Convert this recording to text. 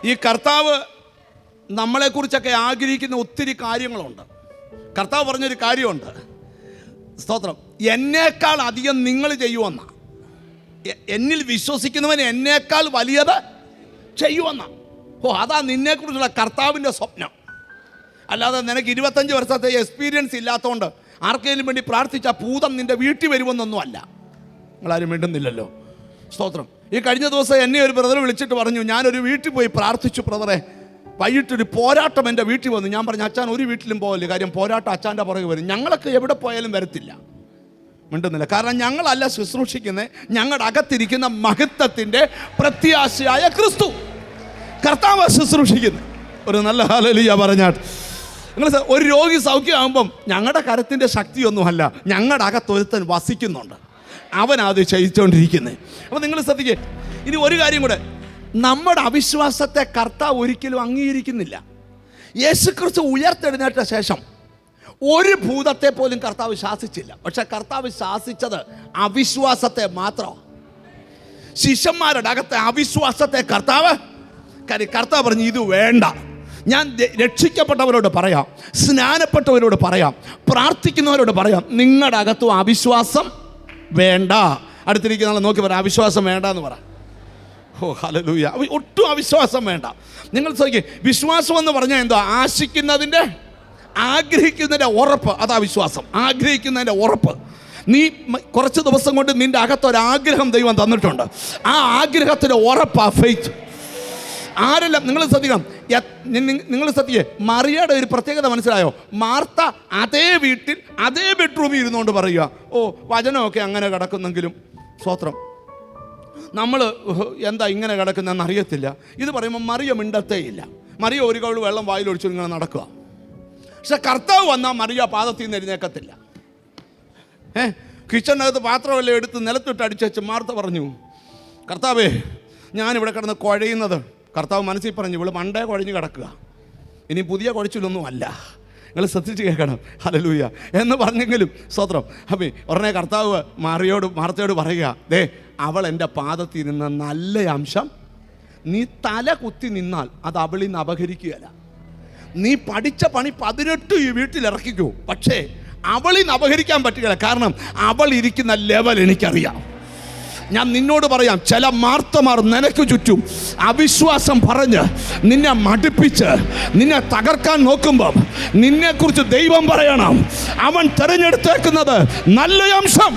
ഈ കർത്താവ് നമ്മളെക്കുറിച്ചൊക്കെ ആഗ്രഹിക്കുന്ന ഒത്തിരി കാര്യങ്ങളുണ്ട്. കർത്താവ് പറഞ്ഞൊരു കാര്യമുണ്ട്, സ്തോത്രം, എന്നേക്കാൾ അധികം നിങ്ങൾ ചെയ്യുമെന്ന, എന്നിൽ വിശ്വസിക്കുന്നവൻ എന്നേക്കാൾ വലിയത് ചെയ്യുമെന്ന. അതാ നിന്നെക്കുറിച്ചുള്ള കർത്താവിൻ്റെ സ്വപ്നം. അല്ലാതെ നിനക്ക് 25 വർഷത്തെ എക്സ്പീരിയൻസ് ഇല്ലാത്തതുകൊണ്ട് ആർക്കെങ്കിലും വേണ്ടി പ്രാർത്ഥിച്ച ഭൂതം നിൻ്റെ വീട്ടിൽ വരുമെന്നൊന്നും അല്ല. നിങ്ങളാരും മിണ്ടുന്നില്ലല്ലോ. സ്തോത്രം. ഈ കഴിഞ്ഞ ദിവസം എന്നെ ഒരു ബ്രദർ വിളിച്ചിട്ട് പറഞ്ഞു, ഞാനൊരു വീട്ടിൽ പോയി പ്രാർത്ഥിച്ചു ബ്രദറെ, വൈകിട്ടൊരു പോരാട്ടം എൻ്റെ വീട്ടിൽ വന്നു. ഞാൻ പറഞ്ഞു, അച്ഛൻ ഒരു വീട്ടിലും പോകല്ലേ, കാര്യം പോരാട്ടം അച്ഛൻ്റെ പുറകെ വരും. ഞങ്ങളൊക്കെ എവിടെ പോയാലും വരത്തില്ല. മിണ്ടുന്നില്ല. കാരണം ഞങ്ങളല്ല ശുശ്രൂഷിക്കുന്നത്, ഞങ്ങളുടെ അകത്തിരിക്കുന്ന മഹത്വത്തിൻ്റെ പ്രത്യാശയായ ക്രിസ്തു, കർത്താവ് ശുശ്രൂഷിക്കുന്നത്. ഒരു നല്ല ഹല്ലേലൂയ പറഞ്ഞാട്ട്. നിങ്ങൾ ഒരു രോഗി സൗഖ്യമാകുമ്പം ഞങ്ങളുടെ കരത്തിൻ്റെ ശക്തിയൊന്നുമല്ല, ഞങ്ങളുടെ അകത്തൊരുത്തൻ വസിക്കുന്നുണ്ട്, അവനത് ചെയ്തുകൊണ്ടിരിക്കുന്നത്. അപ്പോൾ നിങ്ങൾ ശ്രദ്ധിക്കുക. ഇനി ഒരു കാര്യം കൂടെ, നമ്മുടെ അവിശ്വാസത്തെ കർത്താവ് ഒരിക്കലും അംഗീകരിക്കുന്നില്ല. യേശുക്രിസ്തു ഉയർത്തെഴുന്നേറ്റ ശേഷം ഒരു ഭൂതത്തെ പോലും കർത്താവ് ശാസിച്ചില്ല. പക്ഷെ കർത്താവ് ശാസിച്ചത് അവിശ്വാസത്തെ മാത്രം. ശിഷ്യന്മാരുടെ അകത്തെ അവിശ്വാസത്തെ കർത്താവ് പറഞ്ഞു, ഇത് വേണ്ട. ഞാൻ രക്ഷിക്കപ്പെട്ടവരോട് പറയാം, സ്നാനപ്പെട്ടവരോട് പറയാം, പ്രാർത്ഥിക്കുന്നവരോട് പറയാം, നിങ്ങളുടെ അകത്തും അവിശ്വാസം വേണ്ട. അടുത്തിരിക്കുന്ന ആളെ നോക്കി പറ, അവിശ്വാസം വേണ്ട എന്ന് പറ. ഓ ഹല്ലേലൂയ. ഒട്ടും അവിശ്വാസം വേണ്ട. നിങ്ങൾ നോക്കി, വിശ്വാസം എന്ന് പറഞ്ഞാൽ എന്തോ? ആശിക്കുന്നതിൻ്റെ, ആഗ്രഹിക്കുന്നതിൻ്റെ ഉറപ്പ്. അതാ വിശ്വാസം, ആഗ്രഹിക്കുന്നതിൻ്റെ ഉറപ്പ്. നീ കുറച്ച് ദിവസം കൊണ്ട് നിൻ്റെ അകത്തൊരാഗ്രഹം ദൈവം തന്നിട്ടുണ്ട്, ആ ആഗ്രഹത്തിൻ്റെ ഉറപ്പാ ഫെയ്ത്ത്. ആരെല്ലാം നിങ്ങൾ ശ്രദ്ധിക്കണം. നിങ്ങൾ ശ്രദ്ധിക്കേ, മറിയയുടെ ഒരു പ്രത്യേകത മനസ്സിലായോ? മാർത്ത അതേ വീട്ടിൽ അതേ ബെഡ്റൂമിൽ ഇരുന്നുകൊണ്ട് പറയുക, ഓ വചനമൊക്കെ അങ്ങനെ കിടക്കുന്നെങ്കിലും സ്തോത്രം, നമ്മൾ എന്താ ഇങ്ങനെ കിടക്കുന്നതെന്ന് അറിയത്തില്ല. ഇത് പറയുമ്പോൾ മറിയ മിണ്ടത്തേയില്ല. മറിയ ഒരു കവിൾ വെള്ളം വായിലൊഴിച്ചു ഇങ്ങനെ നടക്കുക. പക്ഷെ കർത്താവ് വന്നാൽ മറിയ പാദത്തിൽ നിന്ന് എഴുന്നേക്കത്തില്ല. കിച്ചണിനകത്ത് പാത്രമെല്ലാം എടുത്ത് നിലത്തിട്ട് അടിച്ചു വെച്ച് മാർത്ത പറഞ്ഞു, കർത്താവേ ഞാനിവിടെ കിടന്ന് കുഴയുന്നത്. കർത്താവ് മനസ്സിൽ പറഞ്ഞു, ഇവള് മണ്ടേ കുഴഞ്ഞ് കിടക്കുക, ഇനി പുതിയ കുഴച്ചിലൊന്നും അല്ല. നിങ്ങൾ ശ്രദ്ധിച്ച് കേൾക്കണം. ഹല്ലേലൂയ എന്ന് പറഞ്ഞെങ്കിലും സ്തോത്രം. അപ്പം ഉടനെ കർത്താവ് മാർത്തയോട് പറയുക, ദേ അവൾ എൻ്റെ പാദത്തിൽ നിന്ന നല്ല അംശം നീ തല കുത്തി നിന്നാൽ അത് അവളിൽ നിന്ന് അപഹരിക്കുകയല്ല. നീ പഠിച്ച പണി 18 ഈ വീട്ടിൽ ഇറക്കിക്കൂ, പക്ഷേ അവളിൽ നിന്ന് അപഹരിക്കാൻ പറ്റുകയില്ല. കാരണം അവൾ ഇരിക്കുന്ന ലെവൽ എനിക്കറിയാം. ഞാൻ നിന്നോട് പറയാം, ചില മാർത്തമാർ നിനക്ക് ചുറ്റും അവിശ്വാസം പറഞ്ഞ് നിന്നെ മടുപ്പിച്ച് നിന്നെ തകർക്കാൻ നോക്കുമ്പം നിന്നെക്കുറിച്ച് ദൈവം പറയണം, അവൻ തിരഞ്ഞെടുത്തേക്കുന്നത് നല്ല അംശം.